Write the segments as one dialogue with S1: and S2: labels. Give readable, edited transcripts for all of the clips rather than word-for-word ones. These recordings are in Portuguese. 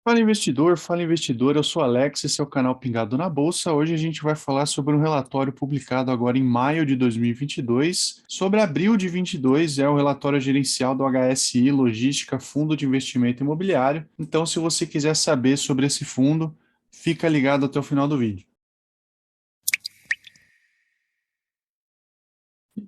S1: Fala investidor, eu sou Alex, esse é o canal Pingado na Bolsa. Hoje a gente vai falar sobre um relatório publicado agora em maio de 2022, sobre abril de 22, é o relatório gerencial do HSI Logística, Fundo de Investimento Imobiliário. Então, se você quiser saber sobre esse fundo, fica ligado até o final do vídeo.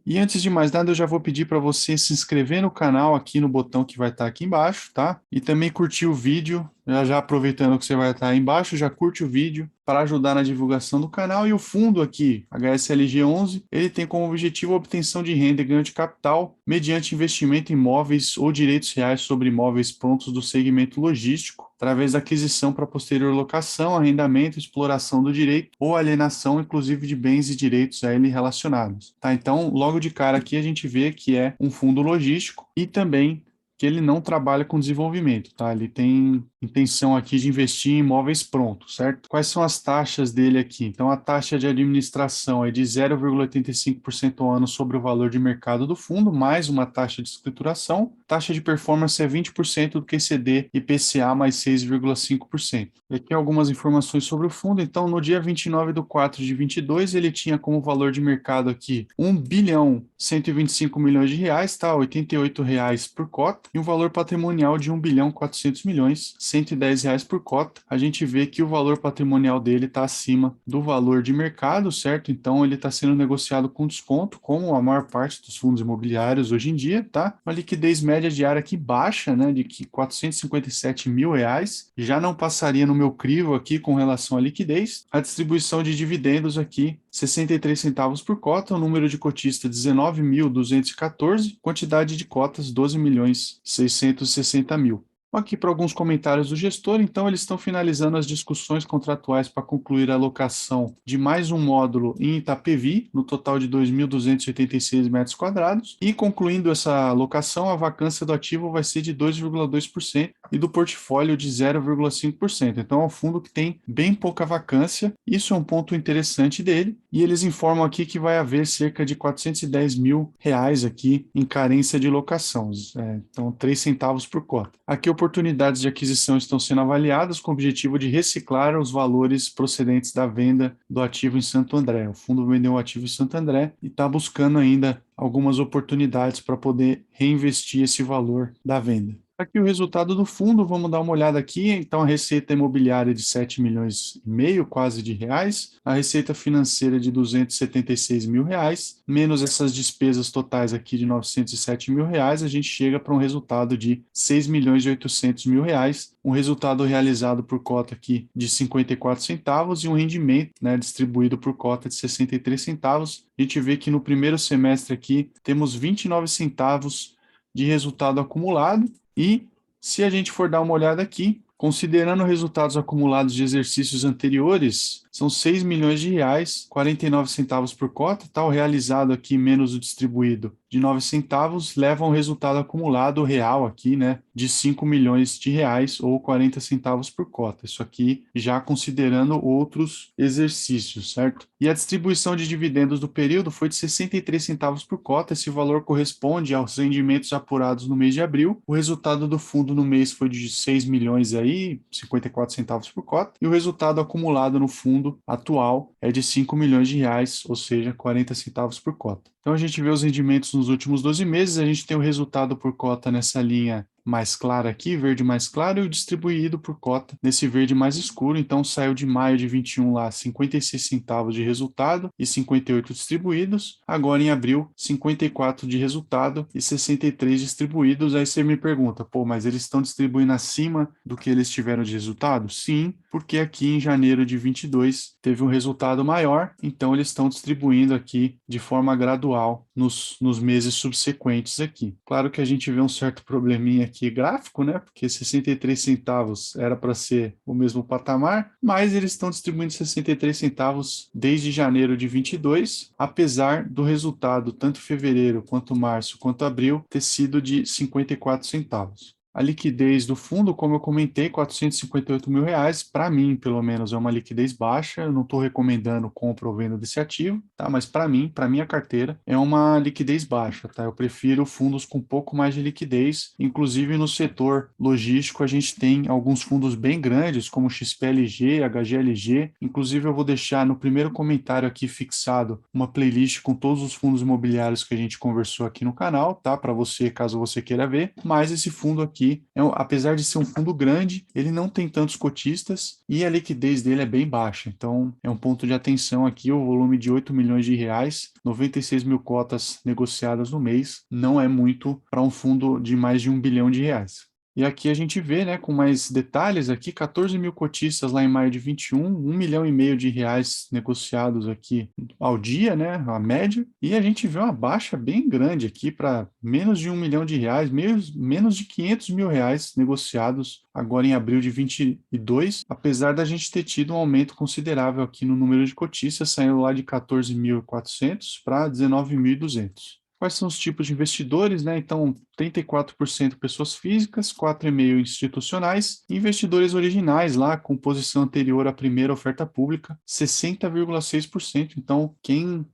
S1: E antes de mais nada, eu já vou pedir para você se inscrever no canal aqui no botão que vai estar aqui embaixo, tá? E também curtir o vídeo, já aproveitando que você vai estar aí embaixo, já curte o vídeo para ajudar na divulgação do canal. E o fundo aqui, HSLG 11, ele tem como objetivo a obtenção de renda e ganho de capital mediante investimento em imóveis ou direitos reais sobre imóveis prontos do segmento logístico, através da aquisição para posterior locação, arrendamento, exploração do direito ou alienação, inclusive de bens e direitos a ele relacionados. Tá? Então, logo de cara aqui a gente vê que é um fundo logístico e também que ele não trabalha com desenvolvimento, tá? Ele tem intenção aqui de investir em imóveis prontos, certo? Quais são as taxas dele aqui? Então, a taxa de administração é de 0,85% ao ano sobre o valor de mercado do fundo, mais uma taxa de escrituração. Taxa de performance é 20% do QCD IPCA mais 6,5%. E aqui algumas informações sobre o fundo. Então, no dia 29 de 4 de 22, ele tinha como valor de mercado aqui 1 bilhão 125 milhões de reais, tá? R$ 88 por cota, e um valor patrimonial de 1 bilhão 400 milhões, R$ 110 por cota. A gente vê que o valor patrimonial dele está acima do valor de mercado, certo? Então ele está sendo negociado com desconto, como a maior parte dos fundos imobiliários hoje em dia, tá? Uma liquidez média diária aqui baixa, né, de que 457 mil reais, já não passaria no meu crivo aqui com relação à liquidez. A distribuição de dividendos aqui, 63 centavos por cota, o número de cotistas 19.214, quantidade de cotas 12 milhões 660 mil. Aqui para alguns comentários do gestor, então eles estão finalizando as discussões contratuais para concluir a alocação de mais um módulo em Itapevi, no total de 2.286 metros quadrados, e concluindo essa alocação, a vacância do ativo vai ser de 2,2% e do portfólio de 0,5%. Então é um fundo que tem bem pouca vacância, isso é um ponto interessante dele, e eles informam aqui que vai haver cerca de 410 mil reais aqui em carência de locação, então 3 centavos por cota. Aqui oportunidades de aquisição estão sendo avaliadas com o objetivo de reciclar os valores procedentes da venda do ativo em Santo André. O fundo vendeu o ativo em Santo André e está buscando ainda algumas oportunidades para poder reinvestir esse valor da venda. Aqui o resultado do fundo, vamos dar uma olhada aqui. Então, a receita imobiliária de 7 milhões e meio, quase de reais, a receita financeira de 276 mil reais, menos essas despesas totais aqui de 907 mil reais, a gente chega para um resultado de 6 milhões e 800 mil reais, um resultado realizado por cota aqui de 54 centavos e um rendimento, né, distribuído por cota de 63 centavos. A gente vê que no primeiro semestre aqui temos 29 centavos de resultado acumulado. E se a gente for dar uma olhada aqui, considerando resultados acumulados de exercícios anteriores, são 6 milhões de reais, 49 centavos por cota, tá? O realizado aqui menos o distribuído de 9 centavos leva a um resultado acumulado real aqui, né, de 5 milhões de reais ou 40 centavos por cota. Isso aqui já considerando outros exercícios, certo? E a distribuição de dividendos do período foi de 63 centavos por cota. Esse valor corresponde aos rendimentos apurados no mês de abril. O resultado do fundo no mês foi de 6 milhões aí, 54 centavos por cota, e o resultado acumulado no fundo atual é de 5 milhões de reais, ou seja, 40 centavos por cota. Então a gente vê os rendimentos nos últimos 12 meses, a gente tem o resultado por cota nessa linha mais clara aqui, verde mais claro, e o distribuído por cota nesse verde mais escuro. Então saiu de maio de 21 lá 56 centavos de resultado e 58 distribuídos. Agora em abril, 54 de resultado e 63 distribuídos. Aí você me pergunta, pô, mas eles estão distribuindo acima do que eles tiveram de resultado? Sim, porque aqui em janeiro de 22 teve um resultado maior, então eles estão distribuindo aqui de forma gradual nos meses subsequentes aqui. Claro que a gente vê um certo probleminha aqui gráfico, né? Porque 63 centavos era para ser o mesmo patamar, mas eles estão distribuindo 63 centavos desde janeiro de 22, apesar do resultado tanto fevereiro quanto março quanto abril ter sido de 54 centavos. A liquidez do fundo, como eu comentei, R$ 458 mil, para mim, pelo menos, é uma liquidez baixa. Eu não estou recomendando compra ou venda desse ativo, tá? Mas para mim, para minha carteira, é uma liquidez baixa, tá? Eu prefiro fundos com um pouco mais de liquidez. Inclusive no setor logístico, a gente tem alguns fundos bem grandes, como XPLG, HGLG. Inclusive, eu vou deixar no primeiro comentário aqui fixado uma playlist com todos os fundos imobiliários que a gente conversou aqui no canal, tá? Para você, caso você queira ver. Mas esse fundo aqui, apesar de ser um fundo grande, ele não tem tantos cotistas e a liquidez dele é bem baixa. Então, é um ponto de atenção aqui, o volume de R$ 8 milhões, 96 mil cotas negociadas no mês, não é muito para um fundo de mais de R$ 1 bilhão. E aqui a gente vê, né, com mais detalhes aqui, 14 mil cotistas lá em maio de 21, R$ 1,5 milhão negociados aqui ao dia, né, a média, e a gente vê uma baixa bem grande aqui para menos de R$ 1 milhão, menos de R$ 500 mil negociados agora em abril de 22, apesar da gente ter tido um aumento considerável aqui no número de cotistas, saindo lá de 14.400 para 19.200. Quais são os tipos de investidores, né? Então, 34% pessoas físicas, 4,5% institucionais, e investidores originais lá, com posição anterior à primeira oferta pública, 60,6%. Então, quem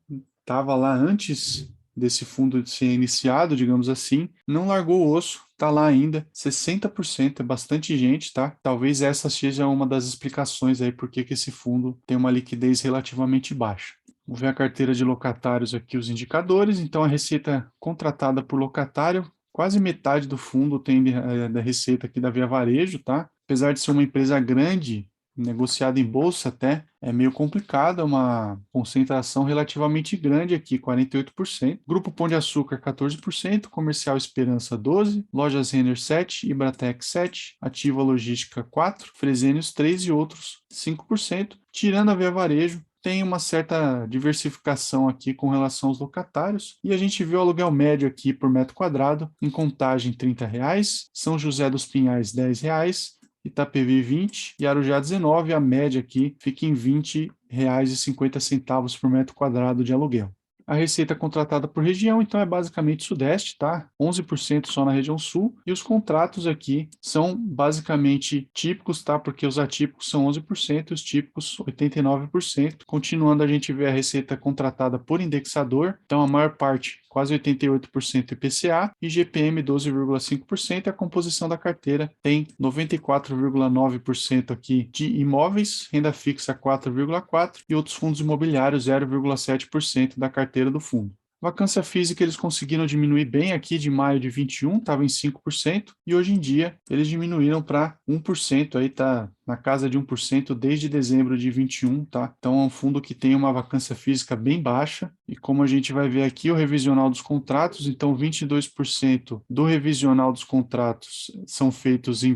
S1: estava lá antes desse fundo ser iniciado, digamos assim, não largou o osso, está lá ainda, 60%, é bastante gente, tá? Talvez essa seja uma das explicações aí por que esse fundo tem uma liquidez relativamente baixa. Vamos ver a carteira de locatários aqui, os indicadores. Então, a receita contratada por locatário, quase metade do fundo tem da receita aqui da Via Varejo, tá? Apesar de ser uma empresa grande, negociada em bolsa até, é meio complicado, é uma concentração relativamente grande aqui, 48%. Grupo Pão de Açúcar, 14%, Comercial Esperança, 12%, Lojas Renner, 7%, Ibratec, 7%, Ativa Logística, 4%, Fresenius, 3% e outros, 5%. Tirando a Via Varejo, tem uma certa diversificação aqui com relação aos locatários, e a gente vê o aluguel médio aqui por metro quadrado, em Contagem R$ 30, São José dos Pinhais R$ 10, Itapevi 20 e Arujá 19, a média aqui fica em R$ 20,50 por metro quadrado de aluguel. A receita contratada por região, então, é basicamente Sudeste, tá? 11% só na região Sul. E os contratos aqui são basicamente típicos, tá? Porque os atípicos são 11% e os típicos 89%. Continuando, a gente vê a receita contratada por indexador. Então, a maior parte, quase 88% IPCA e GPM 12,5%. E a composição da carteira tem 94,9% aqui de imóveis, renda fixa 4,4% e outros fundos imobiliários 0,7% da carteira do fundo. Vacância física eles conseguiram diminuir bem aqui de maio de 21, estava em 5%, e hoje em dia eles diminuíram para 1%, aí está na casa de 1% desde dezembro de 21, tá? Então é um fundo que tem uma vacância física bem baixa, e como a gente vai ver aqui, o revisional dos contratos, então 22% do revisional dos contratos são feitos em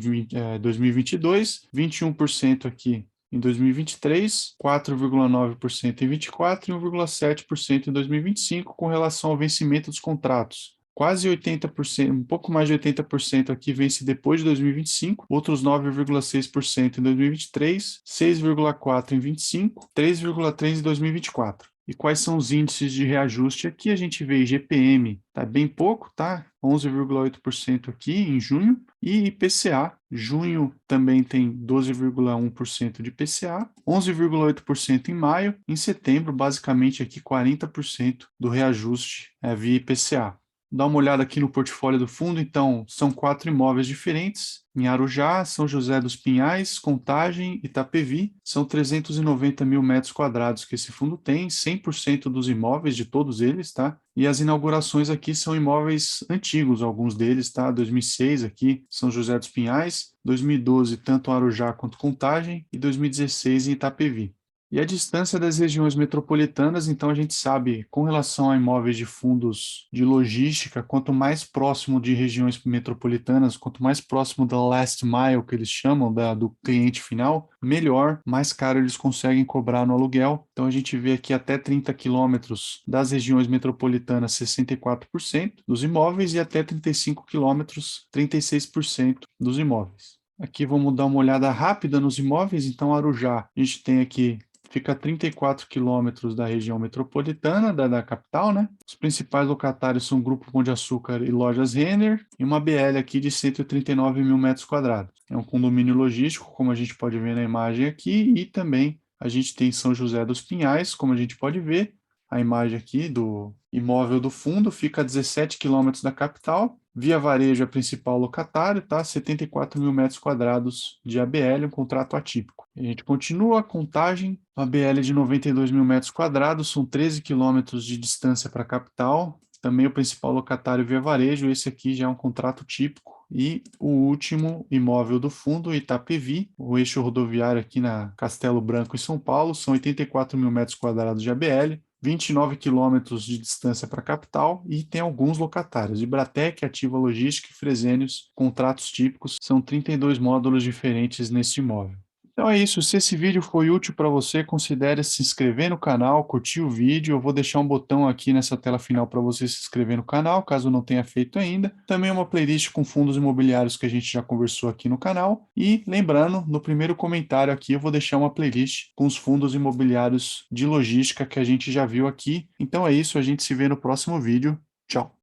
S1: 2022, 21% aqui em 2023, 4,9% em 24 e 1,7% em 2025, com relação ao vencimento dos contratos. Quase 80%, um pouco mais de 80% aqui vence depois de 2025, outros 9,6% em 2023, 6,4% em 25, 3,3% em 2024. E quais são os índices de reajuste? Aqui a gente vê IGPM, tá bem pouco, tá? 11,8% aqui em junho, e IPCA, junho também tem 12,1% de IPCA, 11,8% em maio, em setembro basicamente aqui 40% do reajuste via IPCA. Dá uma olhada aqui no portfólio do fundo, então são 4 imóveis diferentes, em Arujá, São José dos Pinhais, Contagem, Itapevi, são 390 mil metros quadrados que esse fundo tem, 100% dos imóveis de todos eles, tá? E as inaugurações aqui são imóveis antigos, alguns deles, tá? 2006 aqui, São José dos Pinhais, 2012 tanto Arujá quanto Contagem e 2016 em Itapevi. E a distância das regiões metropolitanas, então a gente sabe, com relação a imóveis de fundos de logística, quanto mais próximo de regiões metropolitanas, quanto mais próximo da last mile, que eles chamam, do cliente final, melhor, mais caro eles conseguem cobrar no aluguel. Então a gente vê aqui até 30 quilômetros das regiões metropolitanas, 64% dos imóveis, e até 35 quilômetros, 36% dos imóveis. Aqui vamos dar uma olhada rápida nos imóveis. Então, Arujá, a gente tem aqui fica a 34 quilômetros da região metropolitana da capital, né? Os principais locatários são o Grupo Pão de Açúcar e Lojas Renner, e uma BL aqui de 139 mil metros quadrados. É um condomínio logístico, como a gente pode ver na imagem aqui, e também a gente tem São José dos Pinhais, como a gente pode ver, a imagem aqui do imóvel do fundo fica a 17 quilômetros da capital. Via Varejo é principal locatário, tá? 74 mil metros quadrados de ABL, um contrato atípico. A gente continua a contagem. ABL de 92 mil metros quadrados, são 13 quilômetros de distância para a capital. Também o principal locatário Via Varejo, esse aqui já é um contrato típico. E o último imóvel do fundo, Itapevi, o eixo rodoviário aqui na Castelo Branco, em São Paulo, são 84 mil metros quadrados de ABL, 29 quilômetros de distância para a capital e tem alguns locatários. Ibratec, Ativa Logística e Fresenius, contratos típicos, são 32 módulos diferentes neste imóvel. Então é isso, se esse vídeo foi útil para você, considere se inscrever no canal, curtir o vídeo, eu vou deixar um botão aqui nessa tela final para você se inscrever no canal, caso não tenha feito ainda. Também uma playlist com fundos imobiliários que a gente já conversou aqui no canal. E lembrando, no primeiro comentário aqui eu vou deixar uma playlist com os fundos imobiliários de logística que a gente já viu aqui. Então é isso, a gente se vê no próximo vídeo. Tchau!